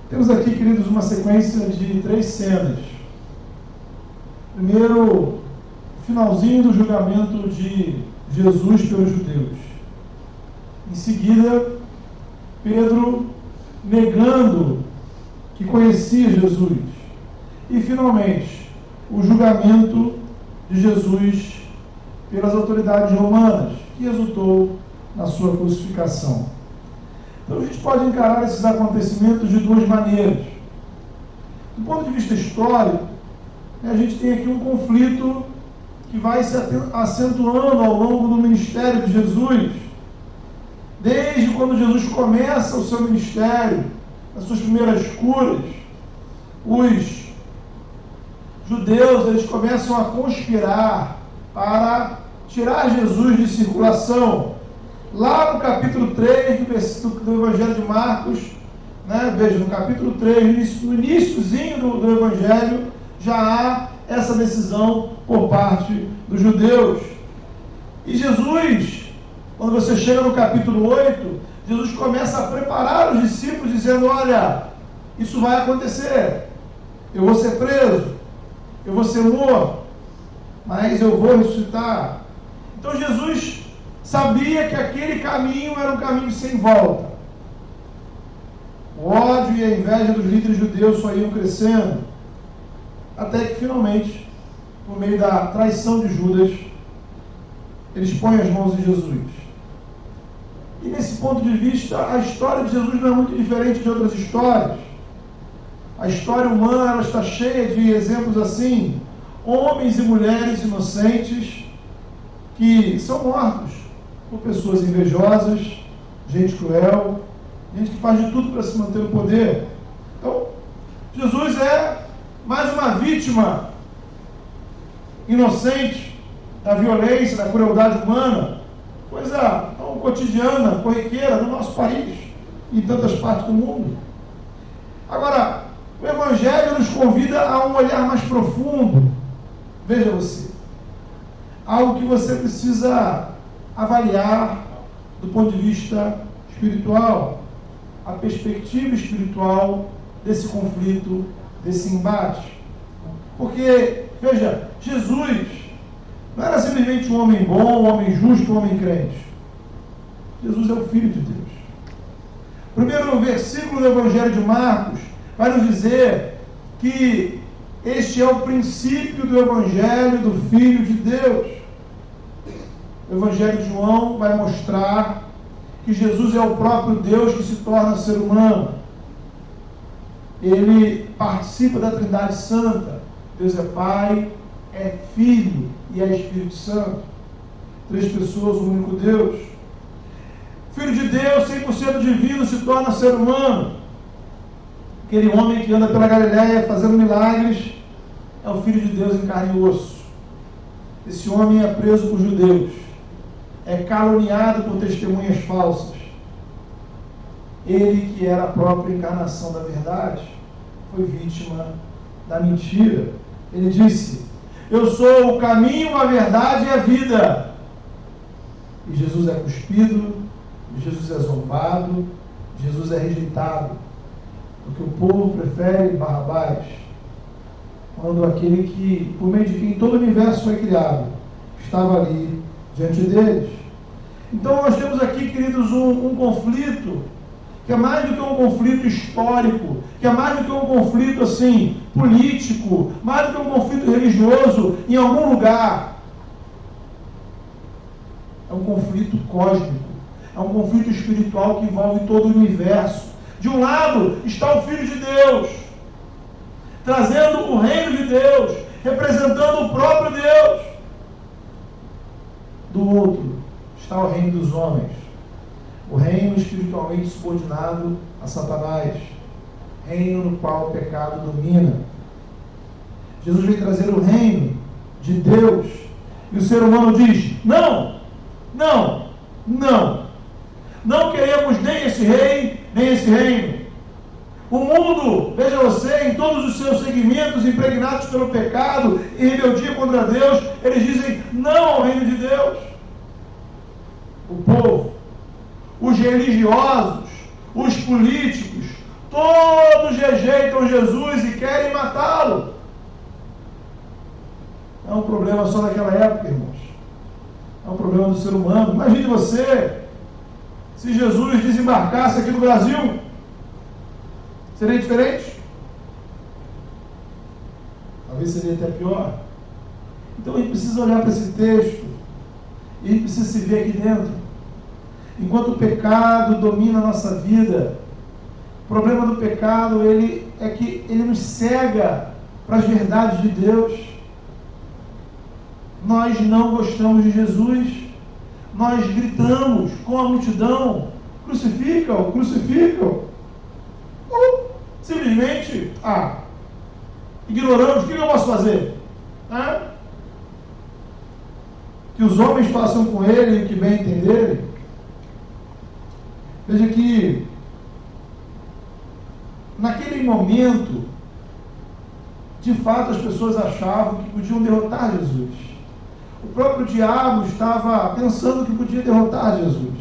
Temos aqui, queridos, uma sequência de 3 cenas. Primeiro, o finalzinho do julgamento de Jesus pelos judeus. Em seguida, Pedro negando que conhecia Jesus. E, finalmente, o julgamento de Jesus pelas autoridades romanas, que resultou na sua crucificação. Então, a gente pode encarar esses acontecimentos de 2 maneiras. Do ponto de vista histórico, a gente tem aqui um conflito que vai se acentuando ao longo do ministério de Jesus, desde quando Jesus começa o seu ministério, as suas primeiras curas. Os judeus, eles começam a conspirar para tirar Jesus de circulação. Lá no capítulo 3 do Evangelho de Marcos, veja, no capítulo 3, no iniciozinho do Evangelho, já há essa decisão por parte dos judeus. E Jesus, quando você chega no capítulo 8, Jesus começa a preparar os discípulos, dizendo: olha, isso vai acontecer, eu vou ser preso, eu vou ser morto, mas eu vou ressuscitar. Então Jesus sabia que aquele caminho era um caminho sem volta. O ódio e a inveja dos líderes judeus só iam crescendo, até que finalmente, por meio da traição de Judas, eles põem as mãos em Jesus. E nesse ponto de vista, a história de Jesus não é muito diferente de outras histórias. A história humana, ela está cheia de exemplos assim: homens e mulheres inocentes que são mortos por pessoas invejosas, gente cruel, gente que faz de tudo para se manter no poder. Então, Jesus é mais uma vítima inocente da violência, da crueldade humana, coisa tão cotidiana, corriqueira no nosso país e em tantas partes do mundo. Agora, o Evangelho nos convida a um olhar mais profundo. Veja você, algo que você precisa avaliar do ponto de vista espiritual, a perspectiva espiritual desse conflito, desse embate. Porque, veja, Jesus não era simplesmente um homem bom, um homem justo, um homem crente. Jesus é o Filho de Deus. Primeiro versículo do Evangelho de Marcos vai nos dizer que este é o princípio do Evangelho do Filho de Deus. O Evangelho de João vai mostrar que Jesus é o próprio Deus que se torna ser humano. Ele participa da Trindade Santa. Deus é Pai, é Filho e é Espírito Santo. 3 pessoas, um único Deus. Filho de Deus, 100% divino, se torna ser humano. Aquele homem que anda pela Galileia fazendo milagres é o Filho de Deus em carne e osso. Esse homem é preso por judeus, é caluniado por testemunhas falsas. Ele, que era a própria encarnação da verdade, foi vítima da mentira. Ele disse: eu sou o caminho, a verdade e a vida. E Jesus é cuspido, Jesus é zombado, Jesus é rejeitado, porque o povo prefere Barrabás, quando aquele que, por meio de quem todo o universo foi criado, estava ali diante deles. Então nós temos aqui, queridos, um conflito que é mais do que um conflito histórico, que é mais do que um conflito assim político, mais do que um conflito religioso em algum lugar. É um conflito cósmico, é um conflito espiritual que envolve todo o universo. De um lado está o Filho de Deus, trazendo o reino de Deus, representando o próprio Deus. Do outro está o reino dos homens, o reino espiritualmente subordinado a Satanás, reino no qual o pecado domina. Jesus vem trazer o reino de Deus, e o ser humano diz: não, não, não, não queremos nem esse rei, nem esse reino. O mundo, veja você, em todos os seus segmentos impregnados pelo pecado e rebeldia contra Deus, eles dizem não ao reino de Deus. O povo, os religiosos, os políticos, todos rejeitam Jesus e querem matá-lo. É um problema só daquela época, irmãos. É um problema do ser humano. Imagine você, se Jesus desembarcasse aqui no Brasil, seria diferente? Talvez seria até pior. Então a gente precisa olhar para esse texto e a gente precisa se ver aqui dentro. Enquanto o pecado domina a nossa vida, o problema do pecado é que ele nos cega para as verdades de Deus. Nós não gostamos de Jesus, nós gritamos com a multidão: crucificam, crucificam. Ou simplesmente, ignoramos. O que eu posso fazer? Que os homens façam com ele o que bem entenderem. Veja que naquele momento, de fato, as pessoas achavam que podiam derrotar Jesus. O próprio diabo estava pensando que podia derrotar Jesus.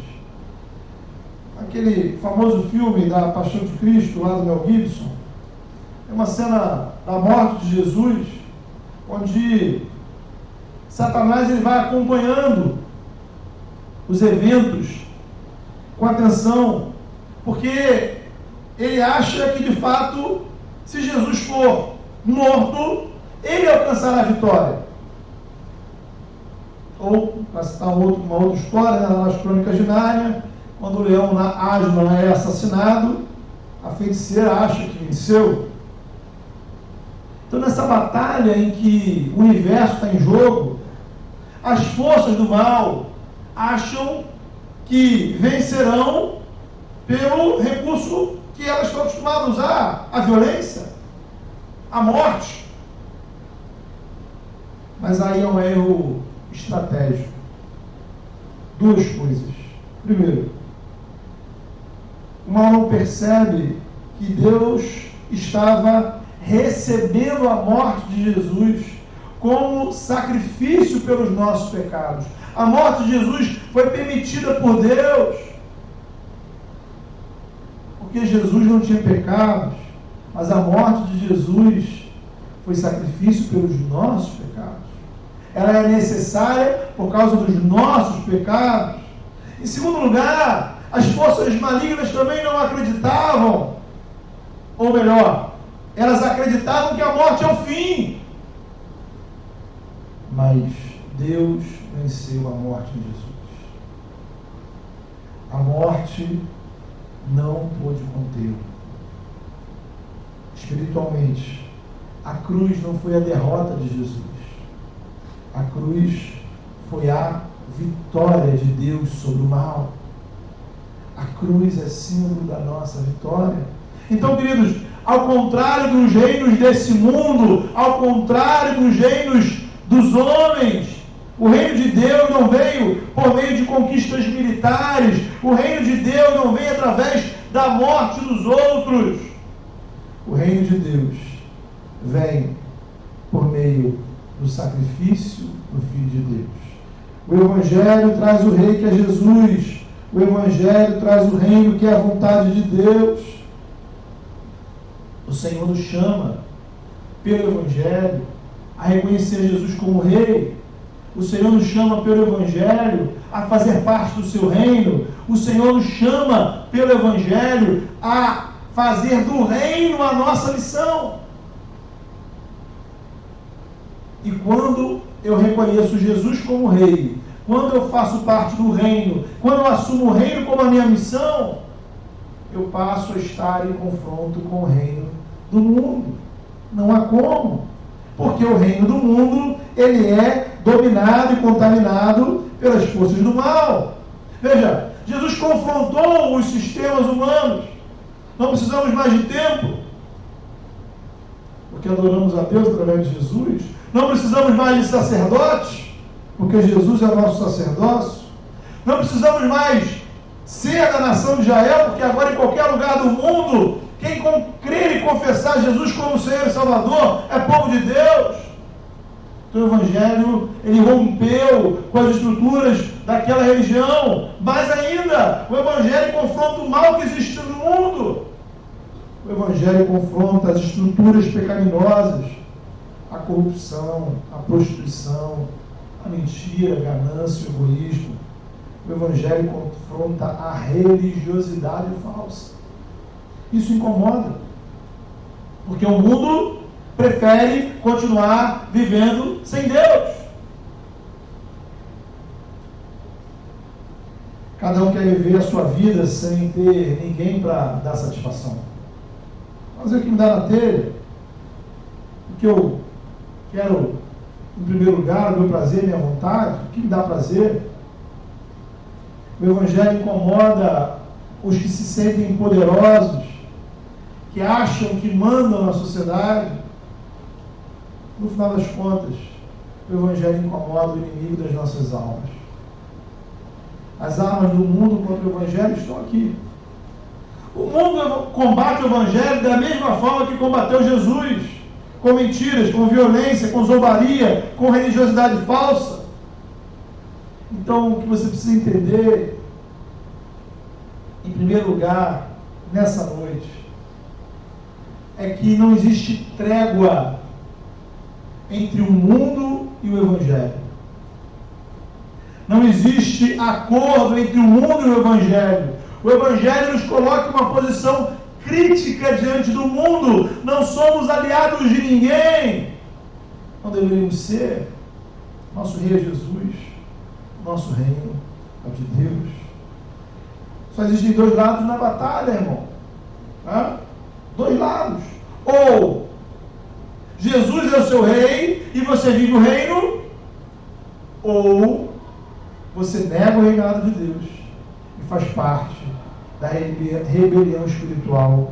Aquele famoso filme da Paixão de Cristo, lá do Mel Gibson, é uma cena da morte de Jesus, onde Satanás ele vai acompanhando os eventos com atenção, porque ele acha que, de fato, se Jesus for morto, ele alcançará a vitória. Ou, para citar uma outra história, nas Crônicas de Nárnia, quando o leão Aslan é assassinado, a feiticeira acha que venceu. Então, nessa batalha em que o universo está em jogo, as forças do mal acham que vencerão pelo recurso que elas estão acostumadas a usar: a violência, a morte. Mas aí é um erro estratégico. Duas coisas. Primeiro, o mal não percebe que Deus estava recebendo a morte de Jesus como sacrifício pelos nossos pecados. A morte de Jesus foi permitida por Deus, porque Jesus não tinha pecados, mas a morte de Jesus foi sacrifício pelos nossos pecados. Ela é necessária por causa dos nossos pecados. Em segundo lugar, as forças malignas também não acreditavam, ou melhor, elas acreditavam que a morte é o fim. Mas Deus venceu a morte de Jesus. A morte não pôde contê-lo. Espiritualmente, a cruz não foi a derrota de Jesus. A cruz foi a vitória de Deus sobre o mal. A cruz é símbolo da nossa vitória. Então, queridos, ao contrário dos reinos desse mundo, ao contrário dos reinos dos homens, o reino de Deus não veio por meio de conquistas militares. O reino de Deus não veio através da morte dos outros. O reino de Deus vem por meio do sacrifício do Filho de Deus. O Evangelho traz o rei que é Jesus. O Evangelho traz o reino que é a vontade de Deus. O Senhor nos chama, pelo Evangelho, a reconhecer Jesus como rei. O Senhor nos chama pelo Evangelho a fazer parte do seu reino. O Senhor nos chama pelo Evangelho a fazer do reino a nossa missão. E quando eu reconheço Jesus como rei, quando eu faço parte do reino, quando eu assumo o reino como a minha missão, eu passo a estar em confronto com o reino do mundo. Não há como. Porque o reino do mundo, ele é dominado e contaminado pelas forças do mal. Veja, Jesus confrontou os sistemas humanos. Não precisamos mais de templo, porque adoramos a Deus através de Jesus. Não precisamos mais de sacerdotes, porque Jesus é o nosso sacerdócio. Não precisamos mais ser da nação de Israel, porque agora em qualquer lugar do mundo, quem crer e confessar Jesus como Senhor e Salvador é povo de Deus. Então o Evangelho, ele rompeu com as estruturas daquela religião. Mais ainda, o Evangelho confronta o mal que existe no mundo. O Evangelho confronta as estruturas pecaminosas, a corrupção, a prostituição, a mentira, a ganância, o egoísmo. O Evangelho confronta a religiosidade falsa. Isso incomoda, porque o mundo prefere continuar vivendo sem Deus. Cada um quer viver a sua vida sem ter ninguém para dar satisfação. Fazer o que me dá na telha, o que eu quero, em primeiro lugar, o meu prazer, minha vontade, o que me dá prazer. O Evangelho incomoda os que se sentem poderosos, que acham que mandam na sociedade. No final das contas, o Evangelho incomoda o inimigo das nossas almas. As armas do mundo contra o Evangelho estão aqui. O mundo combate o Evangelho da mesma forma que combateu Jesus, com mentiras, com violência, com zombaria, com religiosidade falsa. Então, o que você precisa entender, em primeiro lugar, nessa noite, é que não existe trégua entre o mundo e o Evangelho. Não existe acordo entre o mundo e o Evangelho. O Evangelho nos coloca em uma posição crítica diante do mundo. Não somos aliados de ninguém. Não deveríamos ser. Nosso rei é Jesus. Nosso reino é o de Deus. Só existem dois lados na batalha, irmão. Dois lados. Ou Jesus é o seu rei e você vive o reino, ou você nega o reinado de Deus e faz parte da rebelião espiritual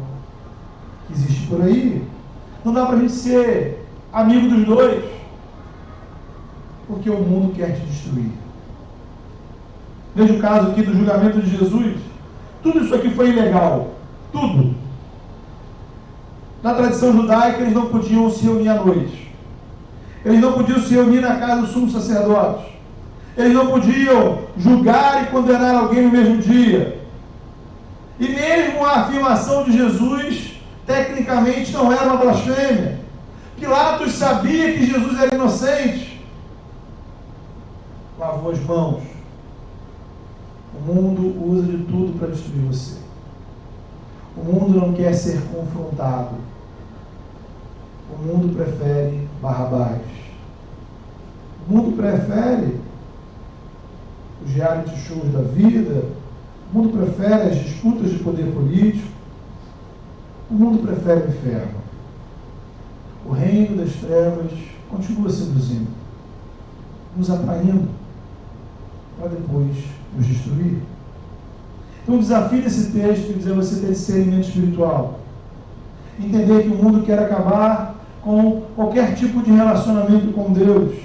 que existe por aí. Não dá para a gente ser amigo dos dois, porque o mundo quer te destruir. Veja o caso aqui do julgamento de Jesus. Tudo isso aqui foi ilegal. Tudo. Na tradição judaica, eles não podiam se reunir à noite. Eles não podiam se reunir na casa do sumo sacerdote. Eles não podiam julgar e condenar alguém no mesmo dia. E mesmo a afirmação de Jesus, tecnicamente, não era uma blasfêmia. Pilatos sabia que Jesus era inocente. Lavou as mãos. O mundo usa de tudo para destruir você. O mundo não quer ser confrontado. O mundo prefere Barrabás. O mundo prefere os reality shows da vida. O mundo prefere as disputas de poder político. O mundo prefere o inferno. O reino das trevas continua seduzindo, nos atraindo, para depois nos destruir. Então o desafio desse texto é dizer a você ter discernimento espiritual. Entender que o mundo quer acabar com qualquer tipo de relacionamento com Deus.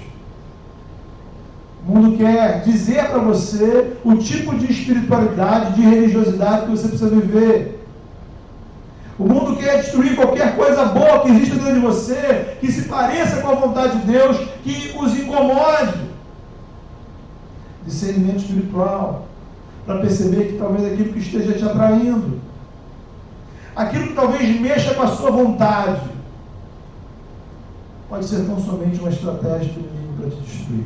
O mundo quer dizer para você o tipo de espiritualidade, de religiosidade que você precisa viver. O mundo quer destruir qualquer coisa boa que exista dentro de você, que se pareça com a vontade de Deus, que os incomode. Discernimento espiritual, para perceber que talvez aquilo que esteja te atraindo, aquilo que talvez mexa com a sua vontade, pode ser tão somente uma estratégia do inimigo para te destruir.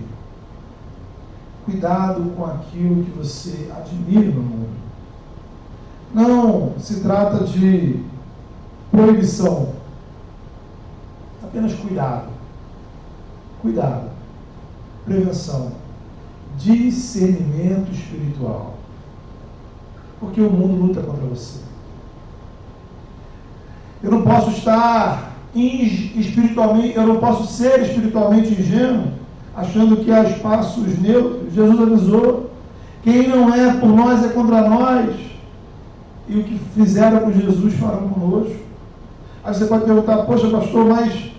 Cuidado com aquilo que você admira no mundo. Não se trata de proibição. Apenas cuidado. Cuidado. Prevenção. Discernimento espiritual. Porque o mundo luta contra você. Eu não posso ser espiritualmente ingênuo, achando que há espaços neutros. Jesus avisou: quem não é por nós é contra nós. E o que fizeram com Jesus farão conosco. Aí você pode perguntar: poxa, pastor, mas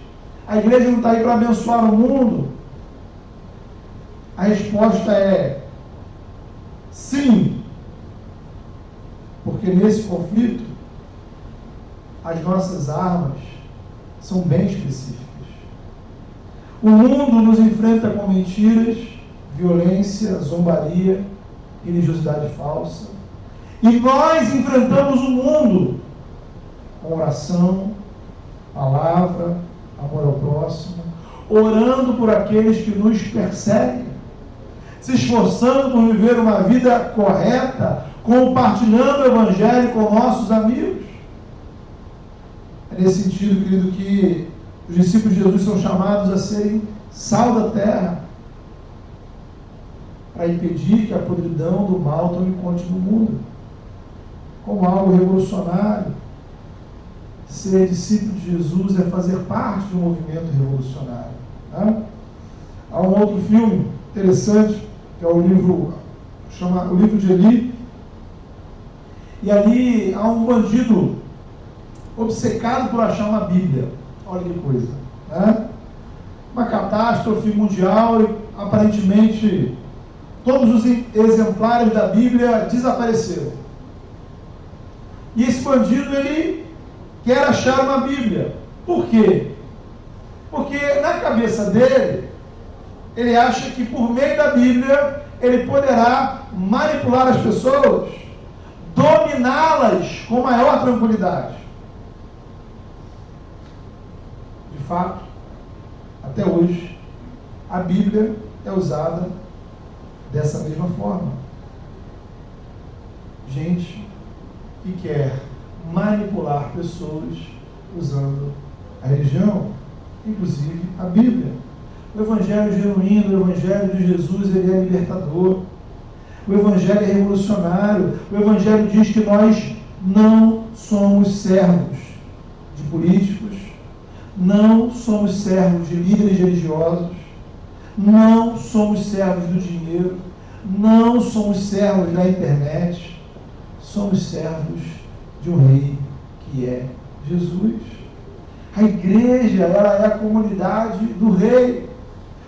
a igreja não está aí para abençoar o mundo? A resposta é sim, porque nesse conflito as nossas armas são bem específicas. O mundo nos enfrenta com mentiras, violência, zombaria, religiosidade falsa. E nós enfrentamos o mundo com oração, palavra, amor ao próximo, orando por aqueles que nos perseguem, se esforçando por viver uma vida correta, compartilhando o Evangelho com nossos amigos. É nesse sentido, querido, que os discípulos de Jesus são chamados a serem sal da terra, para impedir que a podridão do mal tome conta no mundo, como algo revolucionário. Ser discípulo de Jesus é fazer parte de um movimento revolucionário. Né? Há um outro filme interessante, que é o livro de Eli, e ali há um bandido obcecado por achar uma Bíblia. Olha que coisa, né? Uma catástrofe mundial e aparentemente todos os exemplares da Bíblia desapareceram. E esse bandido, ele quer achar uma Bíblia. Por quê? Porque na cabeça dele, ele acha que por meio da Bíblia, ele poderá manipular as pessoas, dominá-las com maior tranquilidade. De fato, até hoje, a Bíblia é usada dessa mesma forma. Gente que quer manipular pessoas usando a religião, inclusive a Bíblia. O Evangelho genuíno, o Evangelho de Jesus, ele é libertador. O Evangelho é revolucionário. O Evangelho diz que nós não somos servos de políticos, não somos servos de líderes religiosos, não somos servos do dinheiro, não somos servos da internet, somos servos de um rei que é Jesus. A igreja, ela é a comunidade do rei,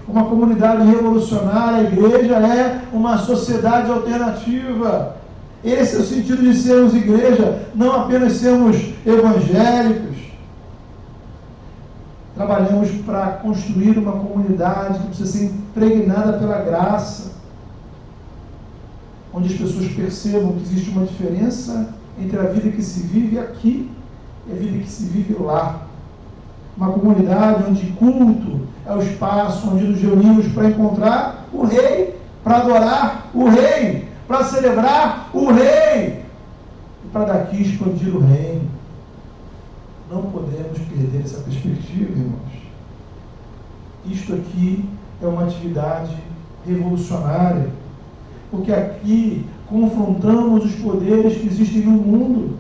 uma comunidade revolucionária. A igreja é uma sociedade alternativa. Esse é o sentido de sermos igreja, não apenas sermos evangélicos. Trabalhamos para construir uma comunidade que precisa ser impregnada pela graça, onde as pessoas percebam que existe uma diferença entre a vida que se vive aqui e a vida que se vive lá. Uma comunidade onde culto é o espaço onde nos reunimos para encontrar o rei, para adorar o rei, para celebrar o rei e para daqui expandir o reino. Não podemos perder essa perspectiva, irmãos. Isto aqui é uma atividade revolucionária, porque aqui confrontamos os poderes que existem no mundo.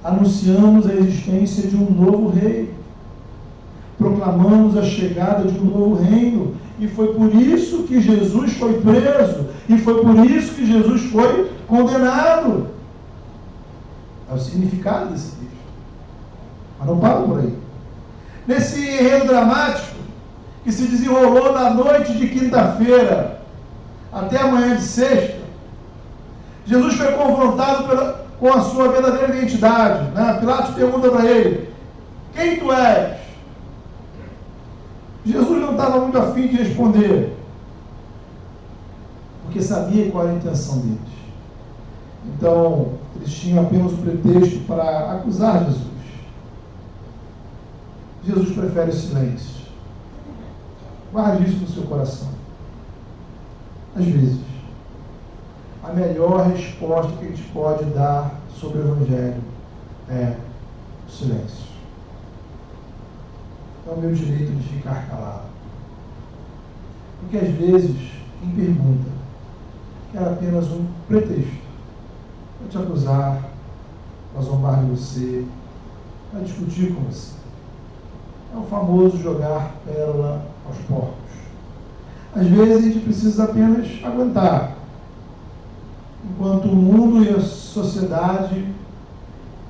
Anunciamos a existência de um novo rei. Proclamamos a chegada de um novo reino. E foi por isso que Jesus foi preso. E foi por isso que Jesus foi condenado. É o significado desse texto. Mas não para por aí. Nesse enredo dramático, que se desenrolou da noite de quinta-feira até a manhã de sexta, Jesus foi confrontado com a sua verdadeira identidade. Né? Pilatos pergunta para ele: quem tu és? Jesus não estava muito afim de responder, porque sabia qual era a intenção deles. Então, eles tinham apenas o pretexto para acusar Jesus. Jesus prefere o silêncio. Guarde isso no seu coração. Às vezes, a melhor resposta que a gente pode dar sobre o Evangelho é o silêncio. É o meu direito de ficar calado. Porque às vezes, quem pergunta quer apenas um pretexto para te acusar, para zombar de você, para discutir com você. É o famoso jogar pérola aos porcos. Às vezes a gente precisa apenas aguentar, enquanto o mundo e a sociedade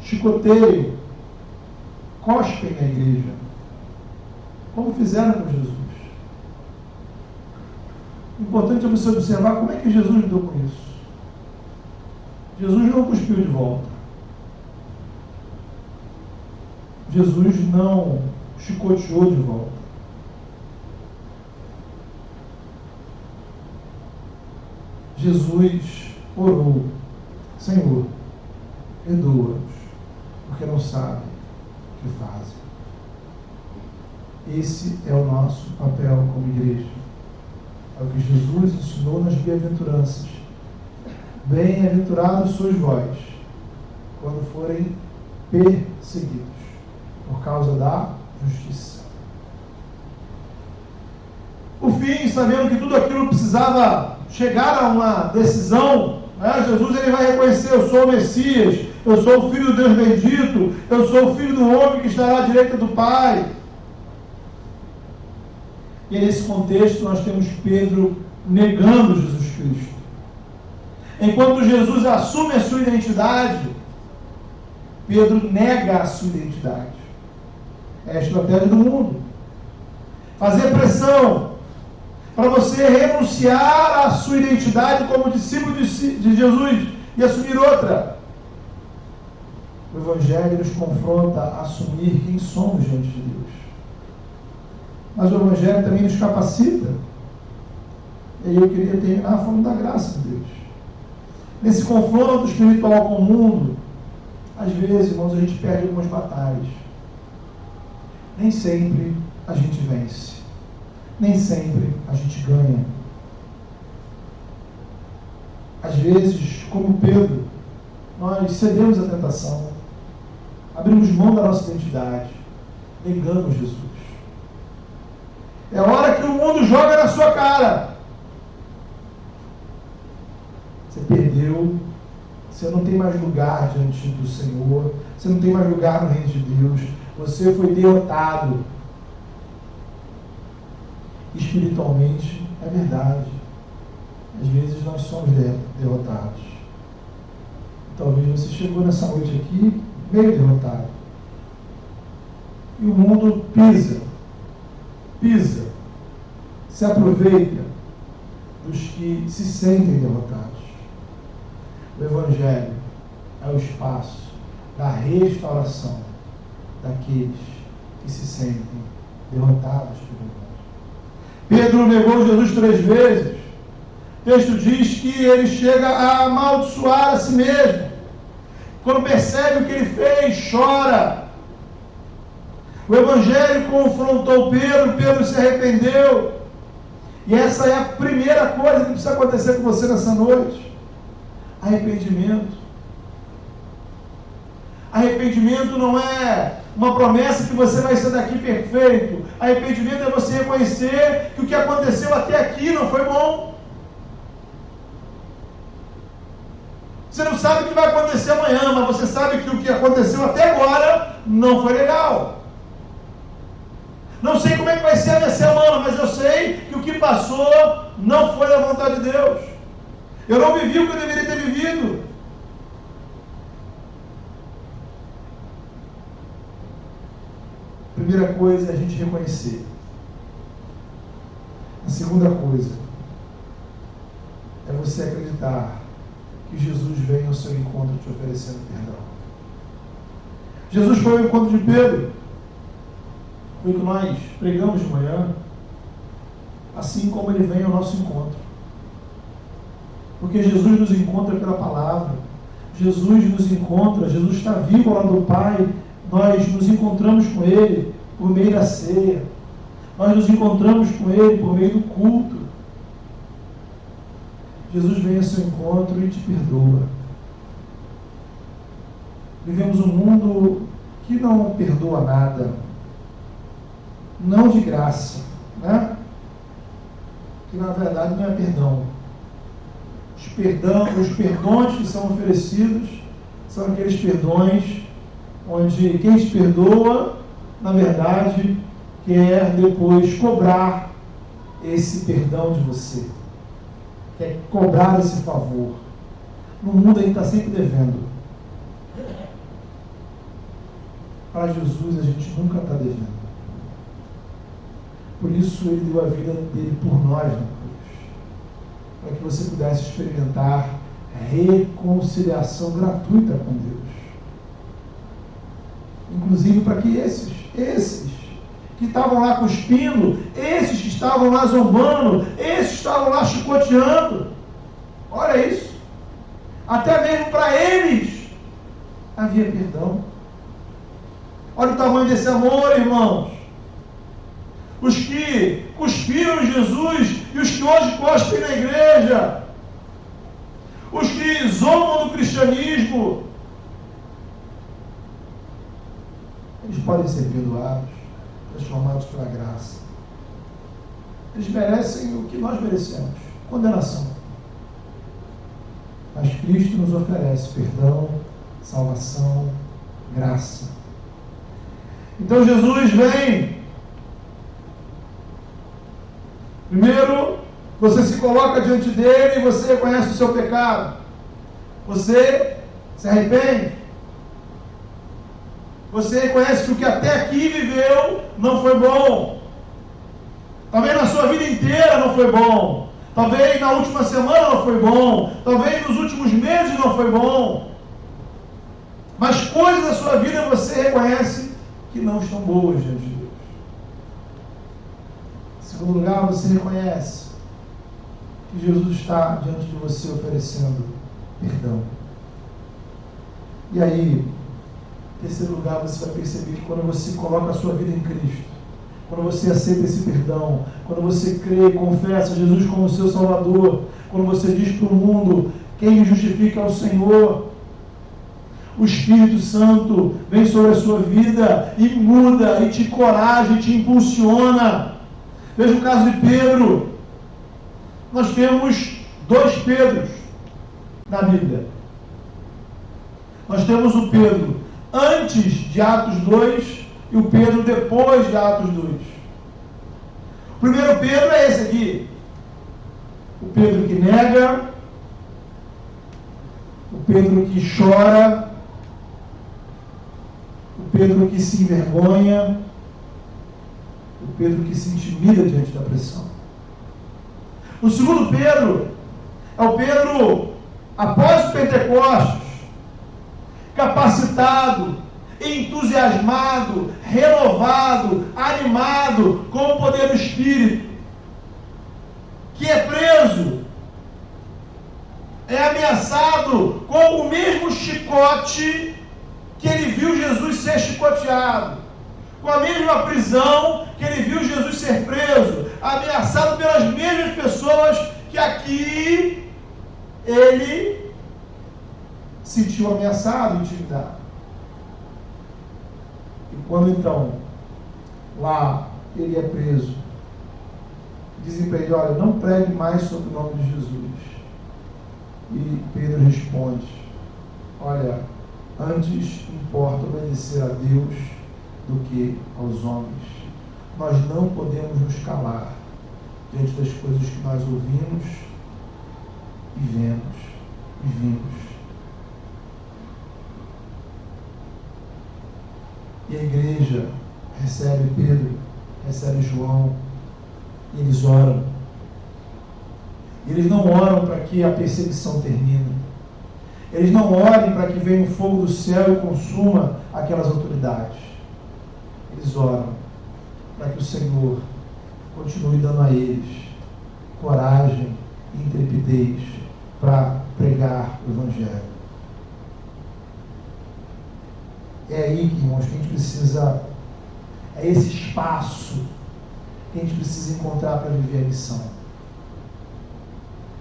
chicoteiam, cospem na igreja, como fizeram com Jesus. O importante é você observar como é que Jesus lidou com isso. Jesus não cuspiu de volta. Jesus não chicoteou de volta. Jesus orou: Senhor, perdoa-os, porque não sabem o que fazem. Esse é o nosso papel como igreja. É o que Jesus ensinou nas bem-aventuranças. Bem-aventurados sois vós, quando forem perseguidos, por causa da justiça. Por fim, sabendo que tudo aquilo precisava chegar a uma decisão, né? Jesus ele vai reconhecer: eu sou o Messias, eu sou o Filho do Deus bendito, eu sou o Filho do homem que estará à direita do Pai. E nesse contexto nós temos Pedro negando Jesus Cristo. Enquanto Jesus assume a sua identidade, Pedro nega a sua identidade. É a estratégia do mundo. Fazer pressão para você renunciar à sua identidade como discípulo de Jesus e assumir outra. O Evangelho nos confronta a assumir quem somos diante de Deus. Mas o Evangelho também nos capacita. E aí eu queria terminar falando da graça de Deus. Nesse confronto espiritual com o mundo, às vezes, irmãos, a gente perde algumas batalhas. Nem sempre a gente vence. Nem sempre a gente ganha. Às vezes, como Pedro, nós cedemos à tentação, abrimos mão da nossa identidade, negamos Jesus. É a hora que o mundo joga na sua cara. Você perdeu, você não tem mais lugar diante do Senhor, você não tem mais lugar no reino de Deus, você foi derrotado. Espiritualmente, é verdade. Às vezes nós somos derrotados. Talvez você chegou nessa noite aqui meio derrotado. E o mundo pisa, se aproveita dos que se sentem derrotados. O Evangelho é o espaço da restauração daqueles que se sentem derrotados por Deus. Pedro negou Jesus 3 vezes. O texto diz que ele chega a amaldiçoar a si mesmo. Quando percebe o que ele fez, chora. O Evangelho confrontou Pedro, Pedro se arrependeu. E essa é a primeira coisa que precisa acontecer com você nessa noite. Arrependimento. Arrependimento não é uma promessa que você vai sair daqui perfeito. Arrependimento é você reconhecer que o que aconteceu até aqui não foi bom. Você não sabe o que vai acontecer amanhã, mas você sabe que o que aconteceu até agora não foi legal. Não sei como é que vai ser a minha semana, mas eu sei que o que passou não foi da vontade de Deus. Eu não vivi o que eu deveria ter vivido. Primeira coisa é a gente reconhecer. A segunda coisa é você acreditar que Jesus vem ao seu encontro te oferecendo perdão. Jesus foi ao encontro de Pedro. Foi o que nós pregamos de manhã. Assim como ele vem ao nosso encontro. Porque Jesus nos encontra pela palavra. Jesus nos encontra, Jesus está vivo ao lado do Pai. Nós nos encontramos com Ele por meio da ceia. Nós nos encontramos com Ele por meio do culto. Jesus vem ao seu encontro e te perdoa. Vivemos um mundo que não perdoa nada. Não de graça, né? Que na verdade não é perdão. Os perdões que são oferecidos são aqueles perdões onde quem te perdoa, na verdade, quer depois cobrar esse perdão de você. Quer cobrar esse favor. No mundo a gente está sempre devendo. Para Jesus a gente nunca está devendo. Por isso Ele deu a vida dele por nós na cruz. Para que você pudesse experimentar reconciliação gratuita com Deus. Inclusive para que esses que estavam lá cuspindo, esses que estavam lá zombando, esses que estavam lá chicoteando, olha isso, até mesmo para eles havia perdão. Olha o tamanho desse amor, irmãos. Os que cuspiram em Jesus e os que hoje cospem na igreja. Os que zombam do cristianismo. Eles podem ser perdoados, transformados pela graça. Eles merecem o que nós merecemos, condenação. Mas Cristo nos oferece perdão, salvação, graça. Então Jesus vem. Primeiro, você se coloca diante dele e você reconhece o seu pecado. Você se arrepende. Você reconhece que o que até aqui viveu não foi bom. Talvez na sua vida inteira não foi bom. Talvez na última semana não foi bom. Talvez nos últimos meses não foi bom. Mas coisas da sua vida você reconhece que não estão boas diante de Deus. Em segundo lugar, você reconhece que Jesus está diante de você oferecendo perdão. E aí, em terceiro lugar, você vai perceber que quando você coloca a sua vida em Cristo, quando você aceita esse perdão, quando você crê e confessa Jesus como seu Salvador, quando você diz para o mundo, quem me justifica é o Senhor, o Espírito Santo vem sobre a sua vida e muda, e te encoraja, e te impulsiona. Veja o caso de Pedro. Nós temos 2 Pedros na Bíblia. Nós temos o Pedro antes de Atos 2 e o Pedro depois de Atos 2. O primeiro Pedro é esse aqui. O Pedro que nega, o Pedro que chora, o Pedro que se envergonha, o Pedro que se intimida diante da pressão. O segundo Pedro é o Pedro após o Pentecostes, capacitado, entusiasmado, renovado, animado com o poder do Espírito, que é preso, é ameaçado com o mesmo chicote que ele viu Jesus ser chicoteado, com a mesma prisão que ele viu Jesus ser preso, ameaçado pelas mesmas pessoas que aqui ele sentiu ameaçado, intimidado. E quando então lá ele é preso, dizem para ele, olha, não pregue mais sobre o nome de Jesus. E Pedro responde, olha, antes importa obedecer a Deus do que aos homens. Nós não podemos nos calar diante das coisas que nós ouvimos e vemos e vimos. E a igreja recebe Pedro, recebe João, e eles oram. Eles não oram para que a perseguição termine. Eles não orem para que venha o fogo do céu e consuma aquelas autoridades. Eles oram para que o Senhor continue dando a eles coragem e intrepidez para pregar o Evangelho. É aí, irmãos, que a gente precisa, é esse espaço que a gente precisa encontrar para viver a missão.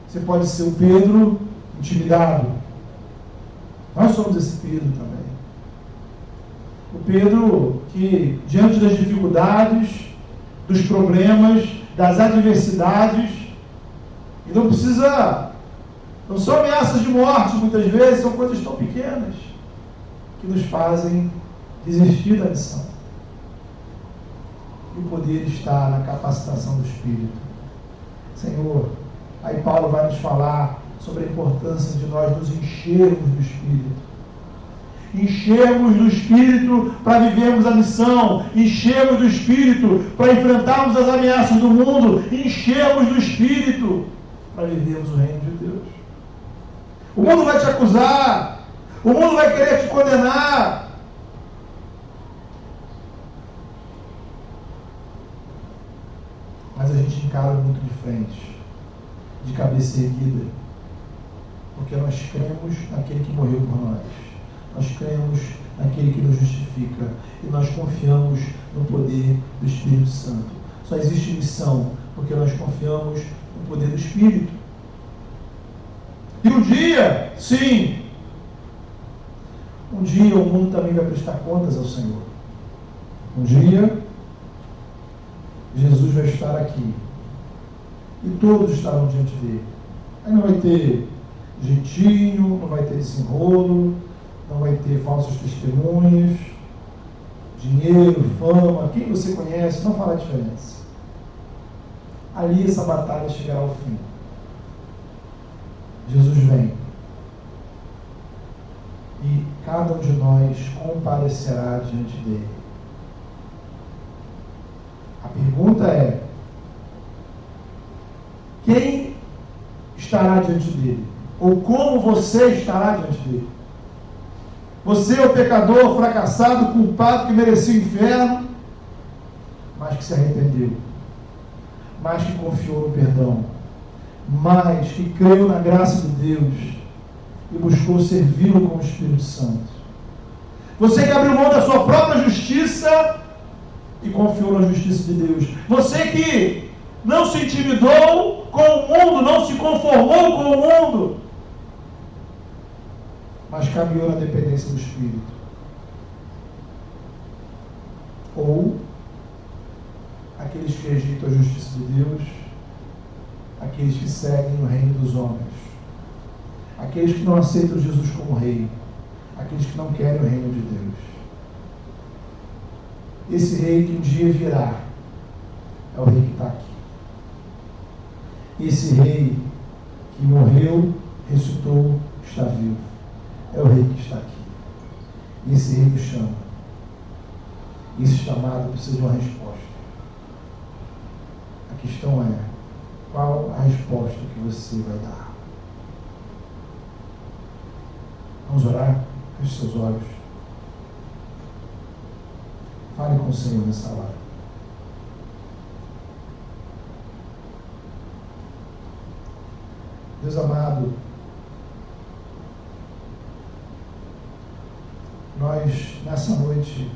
Você pode ser o Pedro intimidado. Nós somos esse Pedro também. O Pedro que, diante das dificuldades, dos problemas, das adversidades, e não precisa, não são ameaças de morte muitas vezes, são coisas tão pequenas que nos fazem desistir da missão. E o poder está na capacitação do Espírito. Senhor, aí Paulo vai nos falar sobre a importância de nós nos enchermos do Espírito. Enchermos do Espírito para vivermos a missão. Enchermos do Espírito para enfrentarmos as ameaças do mundo. Enchermos do Espírito para vivermos o reino de Deus. O mundo vai te acusar. O mundo vai querer te condenar. Mas a gente encara muito de frente, de cabeça erguida, porque nós cremos naquele que morreu por nós. Nós cremos naquele que nos justifica e nós confiamos no poder do Espírito Santo. Só existe missão porque nós confiamos no poder do Espírito. E um dia, sim, um dia o mundo também vai prestar contas ao Senhor. Um dia, Jesus vai estar aqui. E todos estarão diante dele. Aí não vai ter jeitinho, não vai ter desenrolo, não vai ter falsas testemunhas, dinheiro, fama, quem você conhece, não fará diferença. Ali essa batalha chegará ao fim. Jesus vem. E cada um de nós comparecerá diante dele. A pergunta é: quem estará diante dele? Ou como você estará diante dele? Você é o pecador, fracassado, culpado, que merecia o inferno, mas que se arrependeu, mas que confiou no perdão, mas que creu na graça de Deus e buscou servi-lo com o Espírito Santo. Você que abriu mão da sua própria justiça e confiou na justiça de Deus. Você que não se intimidou com o mundo, não se conformou com o mundo, mas caminhou na dependência do Espírito. Ou aqueles que rejeitam a justiça de Deus, aqueles que seguem o reino dos homens, aqueles que não aceitam Jesus como rei, aqueles que não querem o reino de Deus. Esse rei que um dia virá é o rei que está aqui. Esse rei que morreu, ressuscitou, está vivo, é o rei que está aqui. E esse rei nos chama. Esse chamado precisa de uma resposta. A questão é: qual a resposta que você vai dar? Vamos orar? Feche seus olhos. Fale com o Senhor nessa hora. Deus amado, nós nessa noite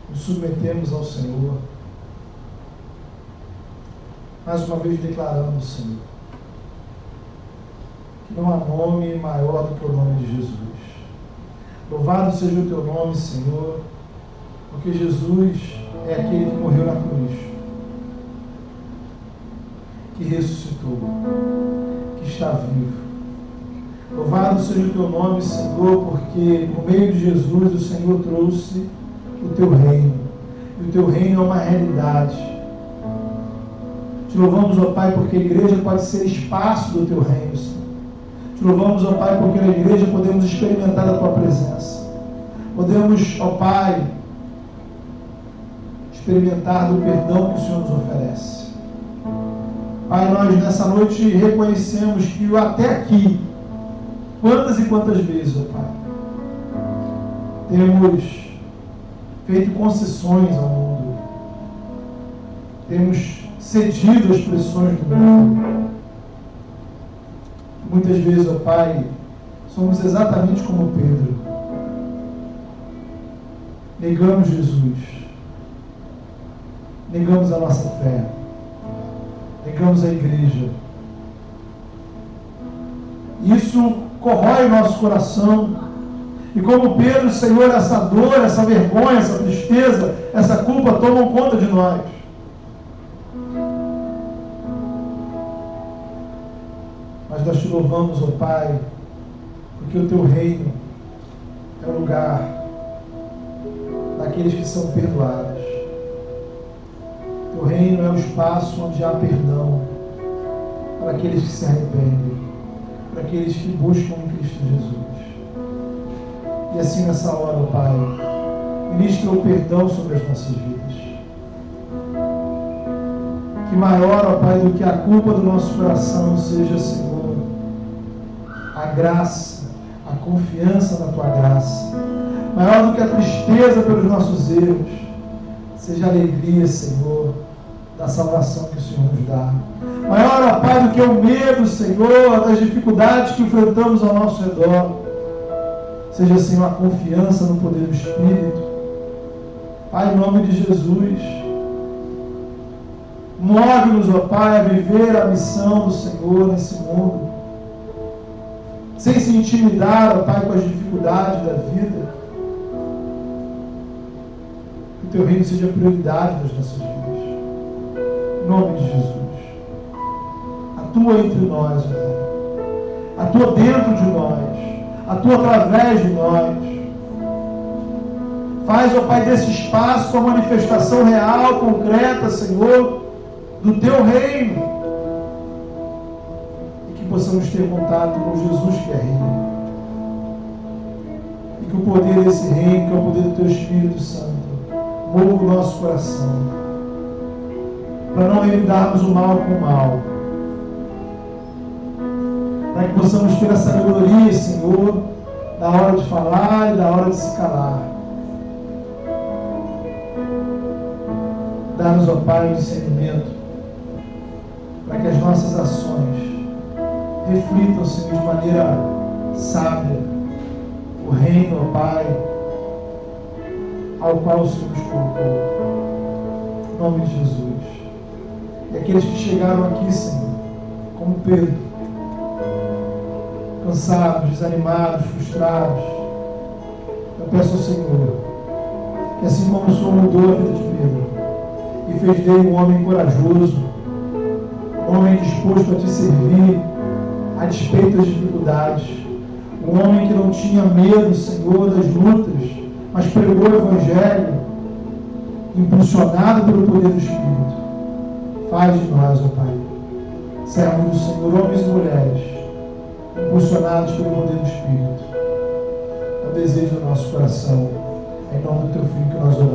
nos submetemos ao Senhor, mais uma vez declarando, Senhor, que não há nome maior do que o nome de Jesus. Louvado seja o teu nome, Senhor, porque Jesus é aquele que morreu na cruz, que ressuscitou, que está vivo. Louvado seja o teu nome, Senhor, porque por meio de Jesus o Senhor trouxe o teu reino, e o teu reino é uma realidade. Te louvamos, ó Pai, porque a igreja pode ser espaço do teu reino, Senhor. Te louvamos, ó Pai, porque na igreja podemos experimentar a tua presença. Podemos, ó Pai, experimentar do perdão que o Senhor nos oferece. Pai, nós nessa noite reconhecemos que até aqui, quantas e quantas vezes, ó Pai, temos feito concessões ao mundo, temos cedido às pressões do mundo. Muitas vezes, ó Pai, somos exatamente como Pedro. Negamos Jesus, negamos a nossa fé, negamos a igreja. Isso corrói o nosso coração. E como Pedro, Senhor, essa dor, essa vergonha, essa tristeza, essa culpa tomam conta de nós. Mas nós te louvamos, ó Pai, porque o teu reino é o lugar daqueles que são perdoados. O teu reino é o espaço onde há perdão para aqueles que se arrependem, para aqueles que buscam em Cristo Jesus. E assim nessa hora, ó Pai, ministra o perdão sobre as nossas vidas. Que maior, ó Pai, do que a culpa do nosso coração seja, Senhor, a graça, a confiança na tua graça. Maior do que a tristeza pelos nossos erros, seja a alegria, Senhor, da salvação que o Senhor nos dá. Maior, ó Pai, do que o medo, Senhor, das dificuldades que enfrentamos ao nosso redor. Seja, Senhor, a confiança no poder do Espírito. Pai, em nome de Jesus, move-nos, ó Pai, a viver a missão do Senhor nesse mundo, sem se intimidar, ó Pai, com as dificuldades da vida. Que o Teu reino seja a prioridade das nossas vidas. Em nome de Jesus. Atua entre nós, ó Pai. Atua dentro de nós. Atua através de nós. Faz, ó Pai, desse espaço a manifestação real, concreta, Senhor, do Teu reino. E que possamos ter contato com Jesus que é reino. E que o poder desse reino, que é o poder do Teu Espírito Santo, mova o nosso coração. Para não evitarmos o mal com o mal. Para que possamos ter a sabedoria, Senhor, da hora de falar e da hora de se calar. Dá-nos, ó Pai, o discernimento, para que as nossas ações reflitam, Senhor, de maneira sábia o reino, ó Pai, ao qual o Senhor nos colocou. Em nome de Jesus. E aqueles que chegaram aqui, Senhor, como Pedro, cansados, desanimados, frustrados, eu peço ao Senhor que, assim como o Senhor mudou a vida de Pedro e fez dele um homem corajoso, um homem disposto a Te servir a despeito das dificuldades, um homem que não tinha medo, Senhor, das lutas, mas pregou o Evangelho, impulsionado pelo poder do Espírito. Faz de nós, ó Pai, servos do Senhor, homens e mulheres, impulsionados pelo poder do Espírito. É o desejo do nosso coração. Em nome do Teu Filho que nós oramos.